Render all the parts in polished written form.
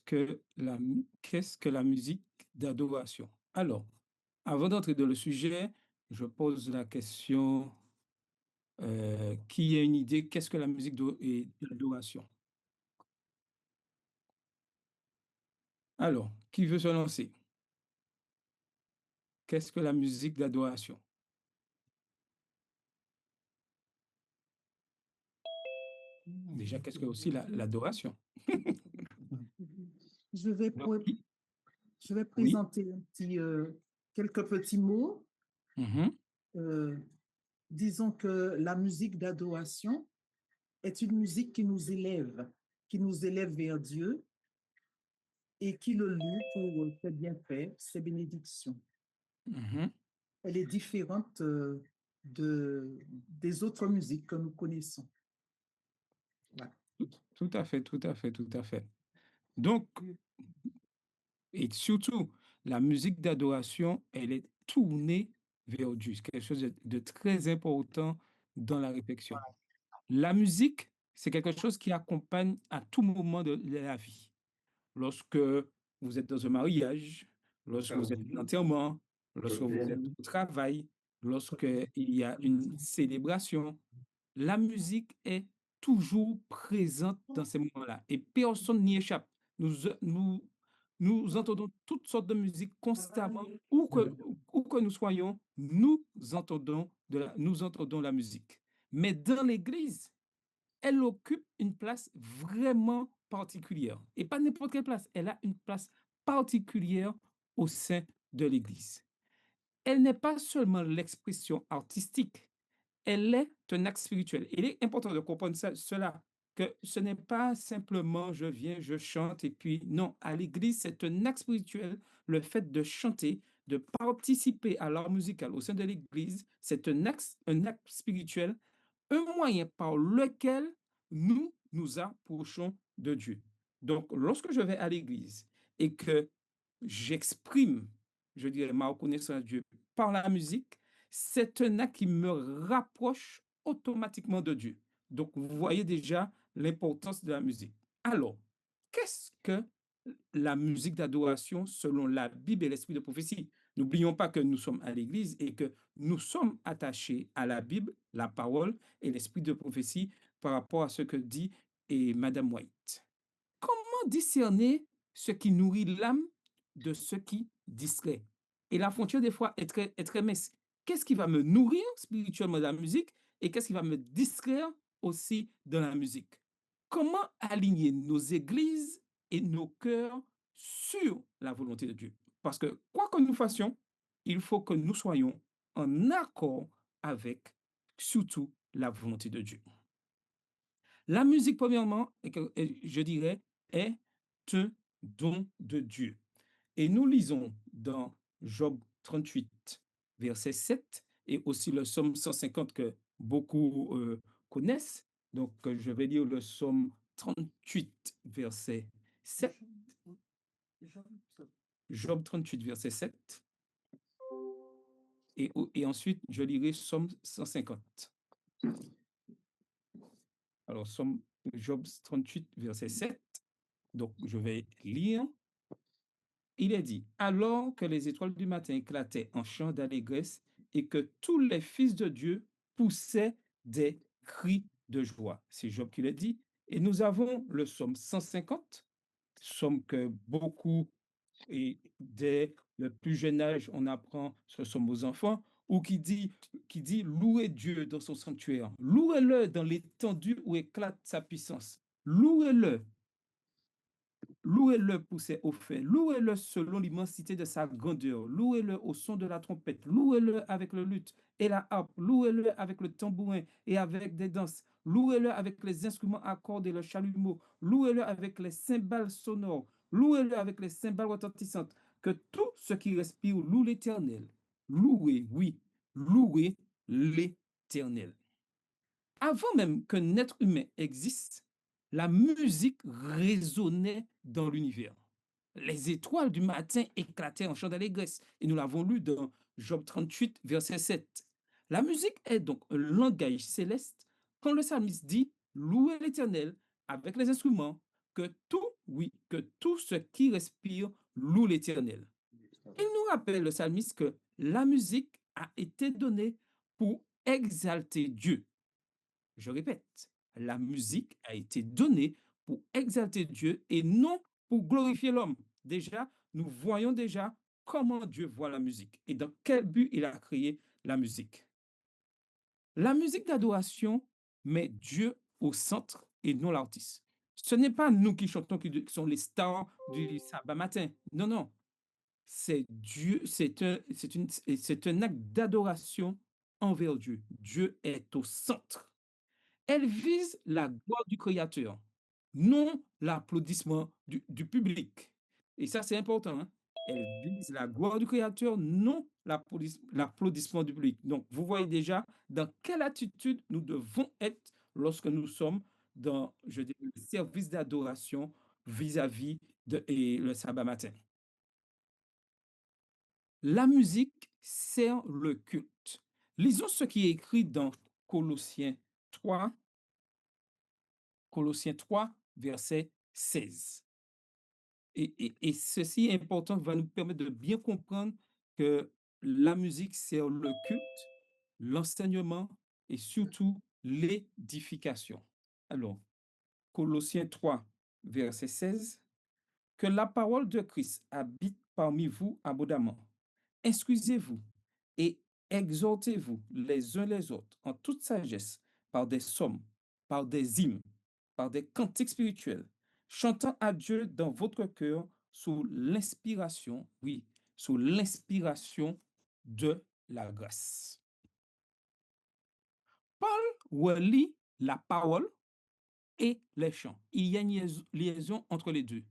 qu'est-ce que la musique d'adoration? Alors, avant d'entrer dans le sujet, je pose la question, qui a une idée, qu'est-ce que la musique d'adoration? Alors, qui veut se lancer? Qu'est-ce que la musique d'adoration? Déjà, qu'est-ce que aussi l'adoration? Je vais, Donc, je vais oui. présenter quelques petits mots. Mhm, Euh, Disons que la musique d'adoration est une musique qui nous élève vers Dieu et qui le loue pour ses bienfaits, ses bénédictions. mhm. Elle est différente des autres musiques que nous connaissons. Voilà. Tout à fait, tout à fait, tout à fait. Donc, et surtout, la musique d'adoration, elle est tournée vers Dieu. C'est quelque chose de très important dans la réflexion. La musique, c'est quelque chose qui accompagne à tout moment de la vie. Lorsque vous êtes dans un mariage, lorsque vous êtes en enterrement, lorsque vous êtes au travail, lorsqu'il y a une célébration, la musique est toujours présente dans ces moments-là et personne n'y échappe. Nous, nous, nous entendons toutes sortes de musique constamment, où que nous soyons, nous entendons la musique. Mais dans l'Église, elle occupe une place vraiment particulière. Et pas n'importe quelle place, elle a une place particulière au sein de l'Église. Elle n'est pas seulement l'expression artistique, elle est un acte spirituel. Il est important de comprendre cela, que ce n'est pas simplement je viens, je chante et puis non, à l'église, c'est un acte spirituel. Le fait de chanter, de participer à l'art musical au sein de l'église, c'est un acte spirituel, un moyen par lequel nous nous approchons de Dieu. Donc, lorsque je vais à l'église et que j'exprime, je dirais, ma reconnaissance à Dieu par la musique, c'est un acte qui me rapproche automatiquement de Dieu. Donc, vous voyez déjà l'importance de la musique. Alors, qu'est-ce que la musique d'adoration selon la Bible et l'esprit de prophétie? N'oublions pas que nous sommes à l'Église et que nous sommes attachés à la Bible, la parole et l'esprit de prophétie par rapport à ce que dit Madame White. Comment discerner ce qui nourrit l'âme de ce qui distrait? Et la frontière, des fois, est très mince. Qu'est-ce qui va me nourrir spirituellement dans la musique et qu'est-ce qui va me distraire aussi dans la musique? Comment aligner nos églises et nos cœurs sur la volonté de Dieu? Parce que quoi que nous fassions, il faut que nous soyons en accord avec surtout la volonté de Dieu. La musique, premièrement, je dirais, est un don de Dieu. Et nous lisons dans Job 38, verset 7, et aussi le psaume 150 que beaucoup connaissent. Donc, je vais lire le psaume 38, verset 7. Job 38, verset 7. Et ensuite, je lirai psaume 150. Alors, Job 38, verset 7. Donc, je vais lire. Il est dit, alors que les étoiles du matin éclataient en chants d'allégresse et que tous les fils de Dieu poussaient des cris de joie. C'est Job qui le dit. Et nous avons le psaume 150, psaume que beaucoup, et dès le plus jeune âge, on apprend ce psaume aux enfants, ou qui dit louez Dieu dans son sanctuaire, louez-le dans l'étendue où éclate sa puissance, louez-le. Louez-le pour ses hauts faits, louez-le selon l'immensité de sa grandeur, louez-le au son de la trompette, louez-le avec le luth et la harpe, louez-le avec le tambourin et avec des danses, louez-le avec les instruments à cordes et le chalumeau, louez-le avec les cymbales sonores, louez-le avec les cymbales retentissantes, que tout ce qui respire loue l'Éternel. Louez, oui, louez l'Éternel. Avant même qu'un être humain existe, la musique résonnait dans l'univers. Les étoiles du matin éclataient en chant d'allégresse. Et nous l'avons lu dans Job 38, verset 7. La musique est donc un langage céleste quand le psalmiste dit louez l'Éternel avec les instruments, que tout, oui, que tout ce qui respire loue l'Éternel. Il nous rappelle, le psalmiste, que la musique a été donnée pour exalter Dieu. Je répète, la musique a été donnée pour exalter Dieu et non pour glorifier l'homme. Déjà, nous voyons déjà comment Dieu voit la musique et dans quel but il a créé la musique. La musique d'adoration met Dieu au centre et non l'artiste. Ce n'est pas nous qui chantons qui sont les stars du sabbat matin. Non, non. C'est Dieu, c'est un acte d'adoration envers Dieu. Dieu est au centre. Elle vise la gloire du Créateur, non l'applaudissement du public. Et ça, c'est important, hein. Elle vise la gloire du Créateur, non l'applaudissement du public. Donc, vous voyez déjà dans quelle attitude nous devons être lorsque nous sommes dans, je dirais, le service d'adoration vis-à-vis de et le sabbat matin. La musique sert le culte. Lisons ce qui est écrit dans Colossiens 3, Colossiens 3, verset 16. Et ceci est important, va nous permettre de bien comprendre que la musique sert le culte, l'enseignement et surtout l'édification. Alors, Colossiens 3, verset 16, que la parole de Christ habite parmi vous abondamment. Instruisez-vous et exhortez-vous les uns les autres en toute sagesse par des psaumes, par des hymnes, par des cantiques spirituels, chantant à Dieu dans votre cœur sous l'inspiration, oui, sous l'inspiration de la grâce. Paul relie la parole et les chants. Il y a une liaison entre les deux.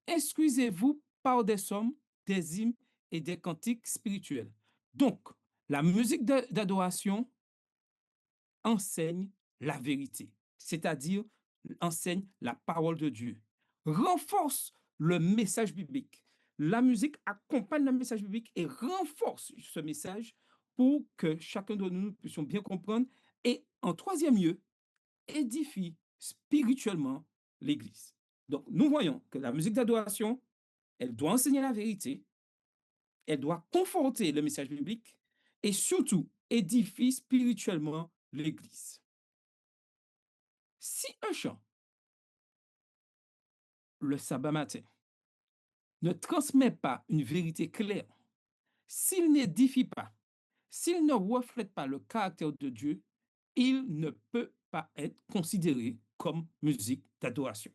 Instruisez-vous par des psaumes, des hymnes et des cantiques spirituels. Donc, la musique d'adoration enseigne la vérité, c'est-à-dire enseigne la parole de Dieu, renforce le message biblique. La musique accompagne le message biblique et renforce ce message pour que chacun de nous puissions bien comprendre. Et en troisième lieu, édifie spirituellement l'Église. Donc, nous voyons que la musique d'adoration, elle doit enseigner la vérité, elle doit conforter le message biblique et surtout édifie spirituellement l'Église. Si un chant, le sabbat matin, ne transmet pas une vérité claire, s'il n'édifie pas, s'il ne reflète pas le caractère de Dieu, il ne peut pas être considéré comme musique d'adoration.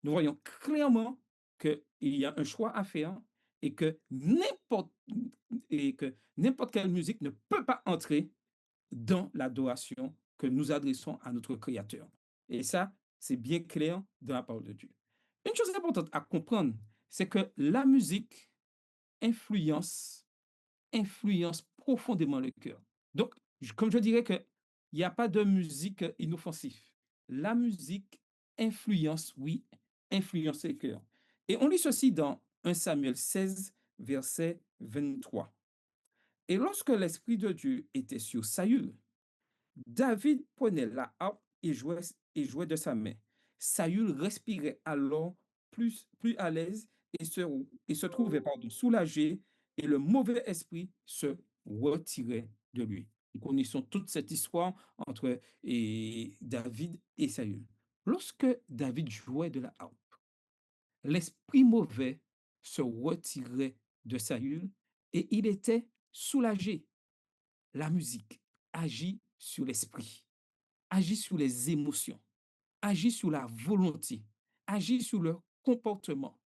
Nous voyons clairement qu'il y a un choix à faire et que n'importe quelle musique ne peut pas entrer dans l'adoration que nous adressons à notre Créateur. Et ça, c'est bien clair dans la parole de Dieu. Une chose importante à comprendre, c'est que la musique influence, influence profondément le cœur. Donc, comme je dirais qu'il n'y a pas de musique inoffensive. La musique influence, oui, influence le cœur. Et on lit ceci dans 1 Samuel 16, verset 23. Et lorsque l'Esprit de Dieu était sur Saül, David prenait la harpe et jouait de sa main. Saül respirait alors plus à l'aise et se trouvait soulagé, et le mauvais esprit se retirait de lui. Nous connaissons toute cette histoire entre David et Saül. Lorsque David jouait de la harpe, l'esprit mauvais se retirait de Saül et il était soulagé. La musique agit sur l'esprit, agit sur les émotions, agit sur la volonté, agit sur le comportement.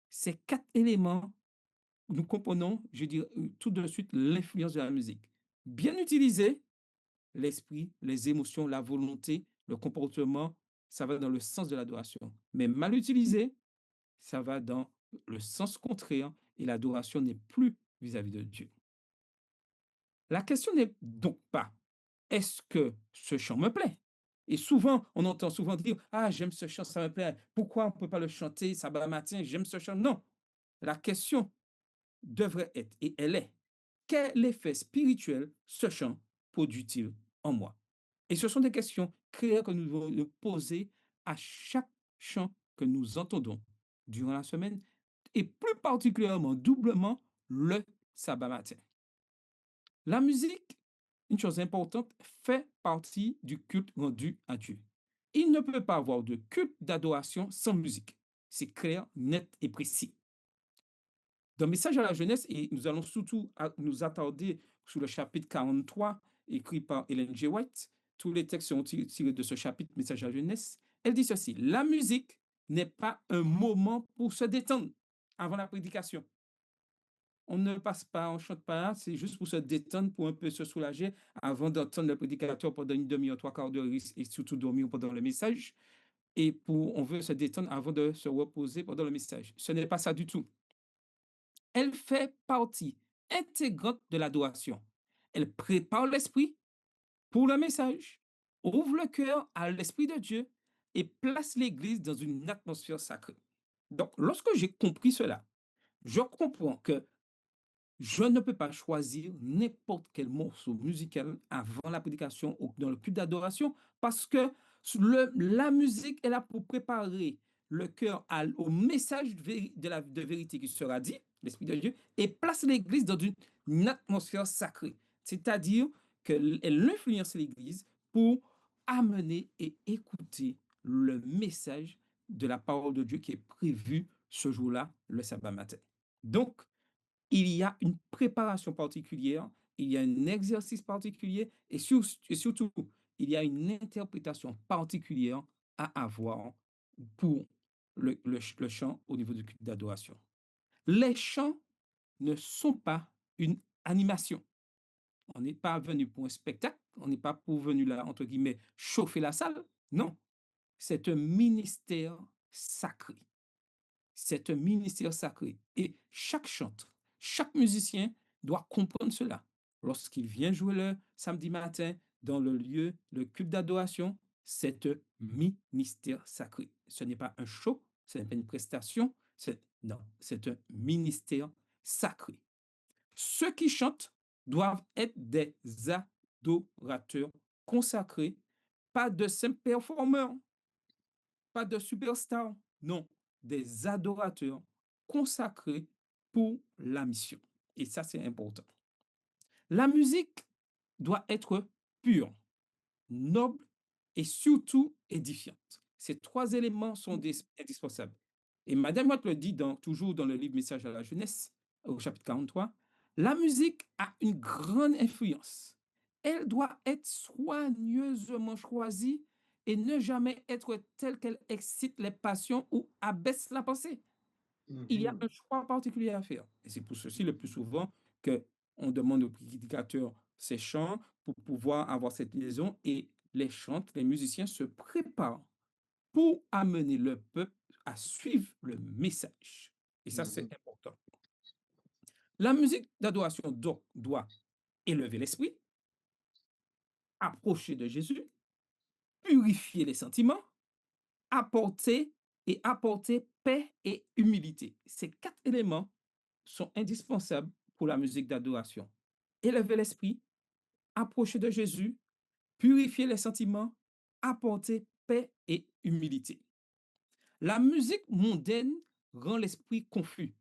Ces quatre éléments, nous comprenons, je dirais, tout de suite l'influence de la musique. Bien utilisée, l'esprit, les émotions, la volonté, le comportement, ça va dans le sens de l'adoration. Mais mal utilisé, ça va dans le sens contraire et l'adoration n'est plus vis-à-vis de Dieu. La question n'est donc pas est-ce que ce chant me plaît? Et souvent, on entend souvent dire ah, j'aime ce chant, ça me plaît. Pourquoi on ne peut pas le chanter sabbat matin? J'aime ce chant. Non. La question devrait être, et elle est, quel effet spirituel ce chant produit-il en moi? Et ce sont des questions claires que nous devons nous poser à chaque chant que nous entendons durant la semaine et plus particulièrement, doublement, le sabbat matin. La musique, une chose importante, fait partie du culte rendu à Dieu. Il ne peut pas avoir de culte d'adoration sans musique. C'est clair, net et précis. Dans Message à la jeunesse, et nous allons surtout nous attarder sur le chapitre 43, écrit par Ellen G. White, tous les textes sont tirés de ce chapitre Message à la jeunesse, elle dit ceci: la musique n'est pas un moment pour se détendre avant la prédication. On ne passe pas, on ne chante pas, c'est juste pour se détendre, pour un peu se soulager avant d'entendre le prédicateur pendant une demi-heure, trois quarts d'heure et surtout dormir pendant le message. Et on veut se détendre avant de se reposer pendant le message. Ce n'est pas ça du tout. Elle fait partie intégrante de l'adoration. Elle prépare l'esprit pour le message, ouvre le cœur à l'Esprit de Dieu et place l'Église dans une atmosphère sacrée. Donc, lorsque j'ai compris cela, je comprends que je ne peux pas choisir n'importe quel morceau musical avant la prédication ou dans le culte d'adoration parce que la musique est là pour préparer le cœur au message de vérité qui sera dit, l'Esprit de Dieu, et place l'Église dans une atmosphère sacrée. C'est-à-dire qu'elle influence l'Église pour amener et écouter le message de la parole de Dieu qui est prévu ce jour-là, le sabbat matin. Donc, il y a une préparation particulière, il y a un exercice particulier et surtout, il y a une interprétation particulière à avoir pour le chant au niveau du culte d'adoration. Les chants ne sont pas une animation. On n'est pas venu pour un spectacle, on n'est pas venu là, entre guillemets, chauffer la salle. Non, c'est un ministère sacré. C'est un ministère sacré. Et chaque chanteur, chaque musicien doit comprendre cela. Lorsqu'il vient jouer le samedi matin dans le lieu, le culte d'adoration, c'est un ministère sacré. Ce n'est pas un show, ce n'est pas une prestation, non, c'est un ministère sacré. Ceux qui chantent doivent être des adorateurs consacrés, pas de simples performeurs, pas de superstars, non, des adorateurs consacrés pour la mission. Et ça, c'est important. La musique doit être pure, noble et surtout édifiante. Ces trois éléments sont indispensables. Et Madame Watt le dit toujours dans le livre Message à la jeunesse, au chapitre 43, la musique a une grande influence. Elle doit être soigneusement choisie et ne jamais être telle qu'elle excite les passions ou abaisse la pensée. Il y a un choix particulier à faire. Et c'est pour ceci, le plus souvent, qu'on demande aux prédicateurs ces chants pour pouvoir avoir cette liaison et les musiciens se préparent pour amener le peuple à suivre le message. Et ça, c'est important. La musique d'adoration doit élever l'esprit, approcher de Jésus, purifier les sentiments, apporter paix et humilité. Ces quatre éléments sont indispensables pour la musique d'adoration. Élever l'esprit, approcher de Jésus, purifier les sentiments, apporter paix et humilité. La musique mondaine rend l'esprit confus.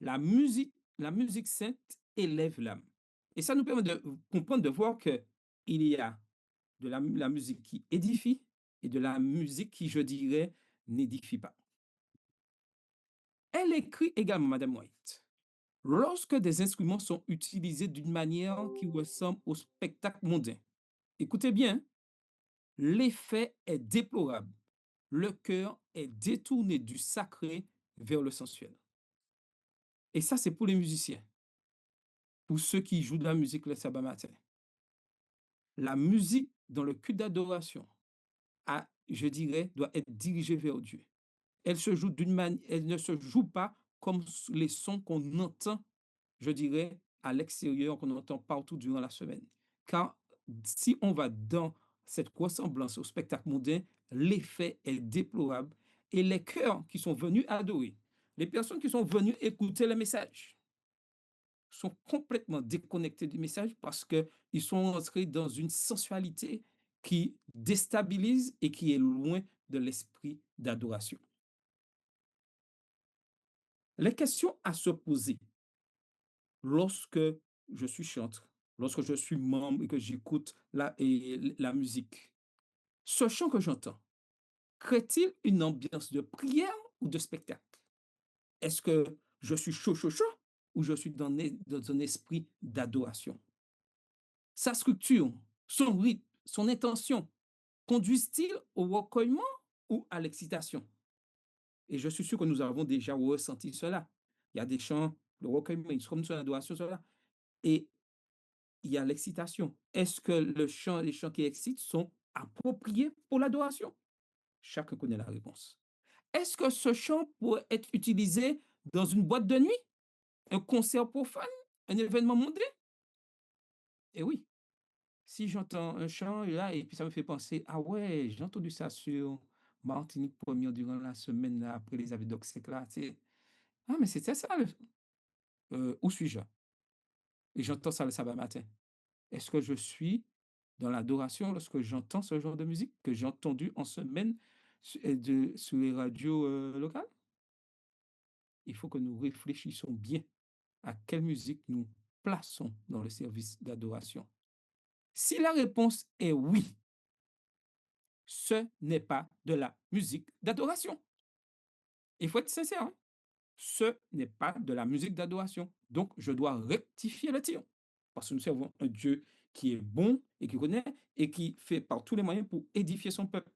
La musique sainte élève l'âme. Et ça nous permet de comprendre, de voir qu'il y a de la musique qui édifie et de la musique qui, je dirais, n'édifie pas. Elle écrit également, Madame White, lorsque des instruments sont utilisés d'une manière qui ressemble au spectacle mondain. Écoutez bien, l'effet est déplorable. Le cœur est détourné du sacré vers le sensuel. Et ça, c'est pour les musiciens, pour ceux qui jouent de la musique le sabbat matin. La musique dans le culte d'adoration, je dirais, doit être dirigée vers Dieu. Elle ne se joue pas comme les sons qu'on entend, je dirais, à l'extérieur, qu'on entend partout durant la semaine. Car si on va dans cette ressemblance au spectacle mondain, l'effet est déplorable. Et les cœurs qui sont venus adorer, les personnes qui sont venues écouter le message, sont complètement déconnectés du message parce qu'ils sont entrés dans une sensualité qui déstabilise et qui est loin de l'esprit d'adoration. Les questions à se poser lorsque je suis chanteur, lorsque je suis membre et que j'écoute la musique. Ce chant que j'entends, crée-t-il une ambiance de prière ou de spectacle? Est-ce que je suis chaud, chaud, chaud ou je suis dans un esprit d'adoration? Sa structure, son rythme, son intention, conduisent-ils au recueillement ou à l'excitation? Et je suis sûr que nous avons déjà ressenti cela. Il y a des chants, le recueillement, ils sont sur l'adoration, cela. Et il y a l'excitation. Est-ce que les chants qui excitent sont appropriés pour l'adoration? Chacun connaît la réponse. Est-ce que ce chant pourrait être utilisé dans une boîte de nuit, un concert profane, un événement mondain? Eh oui, si j'entends un chant là et puis ça me fait penser, ah ouais, j'ai entendu ça sur Martinique Première durant la semaine là, après les avis d'obsèques là, ah mais c'était ça, où suis-je? Et j'entends ça le sabbat matin. Est-ce que je suis dans l'adoration lorsque j'entends ce genre de musique que j'ai entendu en semaine sur les radios locales? Il faut que nous réfléchissions bien à quelle musique nous plaçons dans le service d'adoration. Si la réponse est oui, ce n'est pas de la musique d'adoration. Il faut être sincère, hein? Ce n'est pas de la musique d'adoration. Donc, je dois rectifier le tir. Parce que nous servons un Dieu qui est bon et qui connaît et qui fait par tous les moyens pour édifier son peuple.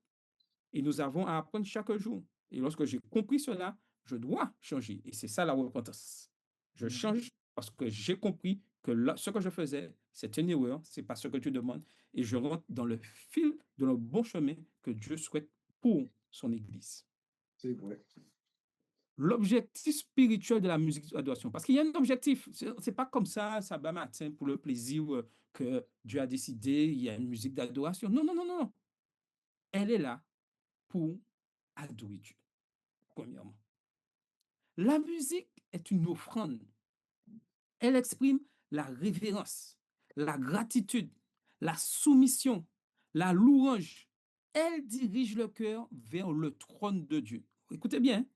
Et nous avons à apprendre chaque jour. Et lorsque j'ai compris cela, je dois changer. Et c'est ça la repentance. Je change parce que j'ai compris que ce que je faisais, c'est une erreur, c'est pas ce que Dieu demande. Et je rentre dans le fil, dans le bon chemin que Dieu souhaite pour son Église. C'est vrai. L'objectif spirituel de la musique d'adoration. Parce qu'il y a un objectif. C'est pas comme ça matin, pour le plaisir que Dieu a décidé, il y a une musique d'adoration. Non, non, non, non. Elle est là pour adorer Dieu, premièrement. La musique est une offrande. Elle exprime la révérence, la gratitude, la soumission, la louange. Elle dirige le cœur vers le trône de Dieu. Écoutez bien, hein.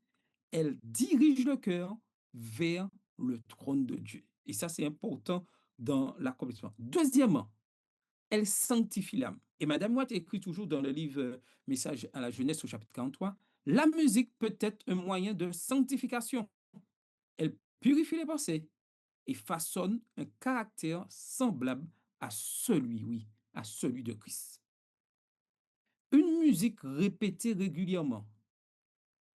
Elle dirige le cœur vers le trône de Dieu. Et ça, c'est important dans l'accomplissement. Deuxièmement, elle sanctifie l'âme. Et Madame Watt écrit toujours dans le livre Message à la jeunesse au chapitre 43, la musique peut être un moyen de sanctification. Elle purifie les pensées et façonne un caractère semblable à celui, oui, à celui de Christ. Une musique répétée régulièrement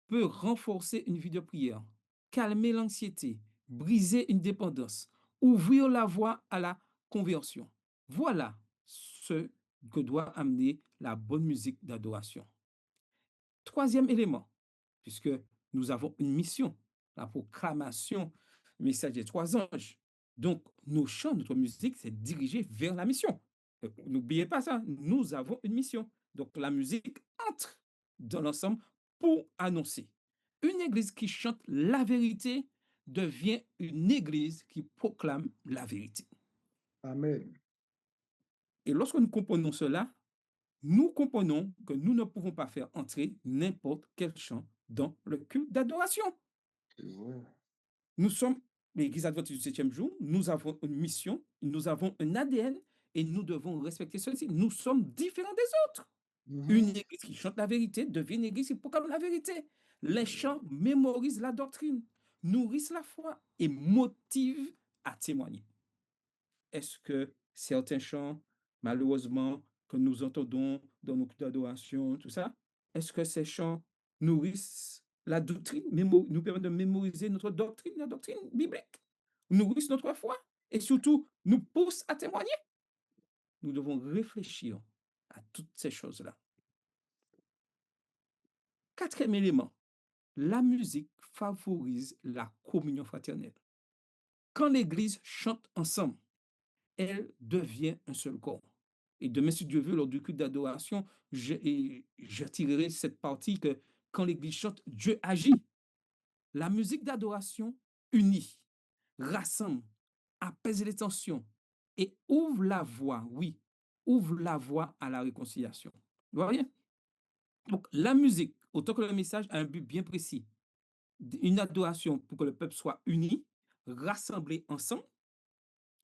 peut renforcer une vie de prière, calmer l'anxiété, briser une dépendance, ouvrir la voie à la conversion. Voilà ce que doit amener la bonne musique d'adoration. Troisième élément, puisque nous avons une mission, la proclamation du message des trois anges. Donc, nos chants, notre musique, c'est dirigé vers la mission. N'oubliez pas ça, nous avons une mission. Donc, la musique entre dans l'ensemble pour annoncer. Une église qui chante la vérité devient une église qui proclame la vérité. Amen. Et lorsque nous comprenons cela, nous comprenons que nous ne pouvons pas faire entrer n'importe quel chant dans le culte d'adoration. Nous sommes l'Église adventiste du septième jour, nous avons une mission, nous avons un ADN et nous devons respecter ceci. Nous sommes différents des autres. Une église qui chante la vérité devient une église qui proclame la vérité. Les chants mémorisent la doctrine, nourrissent la foi et motivent à témoigner. Est-ce que certains chants, malheureusement, que nous entendons dans nos cultes d'adoration, tout ça, est-ce que ces chants nourrissent la doctrine, nous permettent de mémoriser notre doctrine, la doctrine biblique, nourrissent notre foi et surtout nous poussent à témoigner? Nous devons réfléchir à toutes ces choses-là. Quatrième élément, la musique favorise la communion fraternelle. Quand l'Église chante ensemble, elle devient un seul corps. Et demain, si Dieu veut, lors du culte d'adoration, j'attirerai cette partie que quand l'Église chante, Dieu agit. La musique d'adoration unit, rassemble, apaise les tensions et ouvre la voie, oui, ouvre la voie à la réconciliation. Vous voyez? Donc, la musique, autant que le message, a un but bien précis une adoration pour que le peuple soit uni, rassemblé ensemble.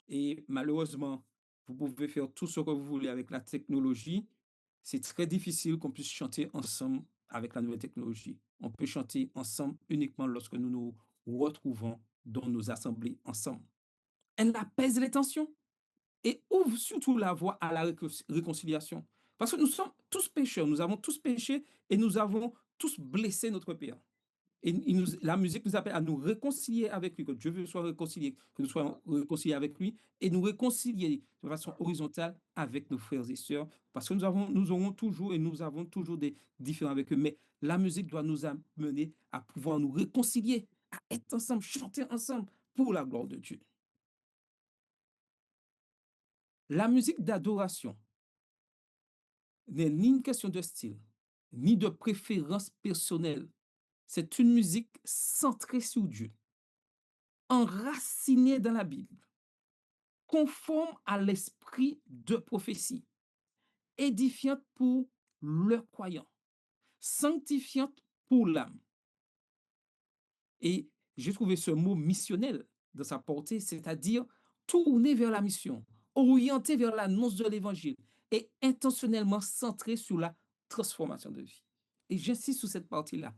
Et malheureusement, vous pouvez faire tout ce que vous voulez avec la technologie. C'est très difficile qu'on puisse chanter ensemble avec la nouvelle technologie. On peut chanter ensemble uniquement lorsque nous nous retrouvons dans nos assemblées ensemble. Elle apaise les tensions et ouvre surtout la voie à la réconciliation. Parce que nous sommes tous pécheurs, nous avons tous péché et nous avons tous blessé notre Père. Et la musique nous appelle à nous réconcilier avec lui, que Dieu veut soit réconcilié, que nous soyons réconciliés avec lui et nous réconcilier de façon horizontale avec nos frères et sœurs, parce que nous aurons toujours et nous avons toujours des différends avec eux. Mais la musique doit nous amener à pouvoir nous réconcilier, à être ensemble, chanter ensemble pour la gloire de Dieu. La musique d'adoration n'est ni une question de style, ni de préférence personnelle. C'est une musique centrée sur Dieu, enracinée dans la Bible, conforme à l'esprit de prophétie, édifiante pour le croyant, sanctifiante pour l'âme. Et j'ai trouvé ce mot missionnel dans sa portée, c'est-à-dire tourné vers la mission, orienté vers l'annonce de l'évangile et intentionnellement centré sur la transformation de vie. Et j'insiste sur cette partie-là.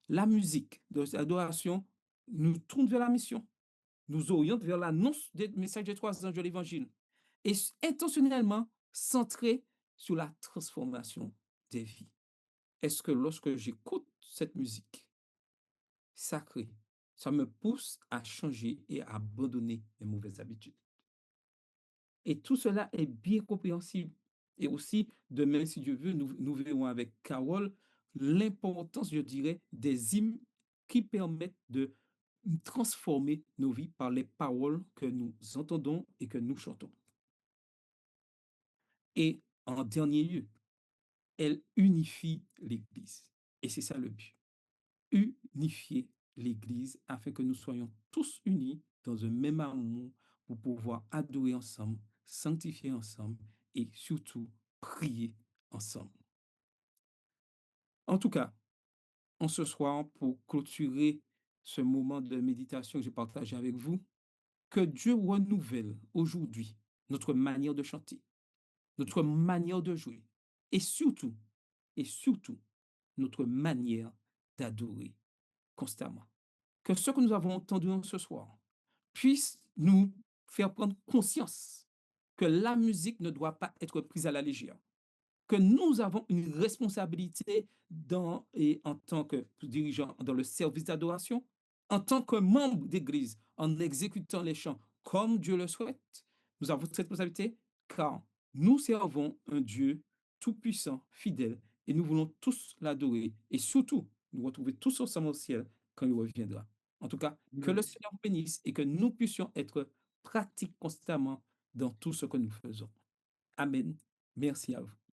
La musique de l'adoration nous tourne vers la mission, nous oriente vers l'annonce des messages des trois anges de l'évangile et intentionnellement centré sur la transformation des vies. Est-ce que lorsque j'écoute cette musique sacrée, ça me pousse à changer et à abandonner mes mauvaises habitudes? Et tout cela est bien compréhensible. Et aussi, demain, si Dieu veut, nous verrons avec Carole l'importance, je dirais, des hymnes qui permettent de transformer nos vies par les paroles que nous entendons et que nous chantons. Et en dernier lieu, elle unifie l'Église. Et c'est ça le but. Unifier l'Église afin que nous soyons tous unis dans un même amour pour pouvoir adorer ensemble, sanctifier ensemble et surtout prier ensemble. En tout cas, en ce soir, pour clôturer ce moment de méditation que j'ai partagé avec vous, que Dieu renouvelle aujourd'hui notre manière de chanter, notre manière de jouer et surtout, notre manière d'adorer constamment. Que ce que nous avons entendu ce soir puisse nous faire prendre conscience que la musique ne doit pas être prise à la légère, que nous avons une responsabilité en tant que dirigeant dans le service d'adoration, en tant que membre d'Église, en exécutant les chants comme Dieu le souhaite. Nous avons cette responsabilité car nous servons un Dieu tout-puissant, fidèle, et nous voulons tous l'adorer et surtout nous retrouver tous ensemble au ciel quand il reviendra. En tout cas, que le Seigneur vous bénisse et que nous puissions être pratiques constamment dans tout ce que nous faisons. Amen. Merci à vous.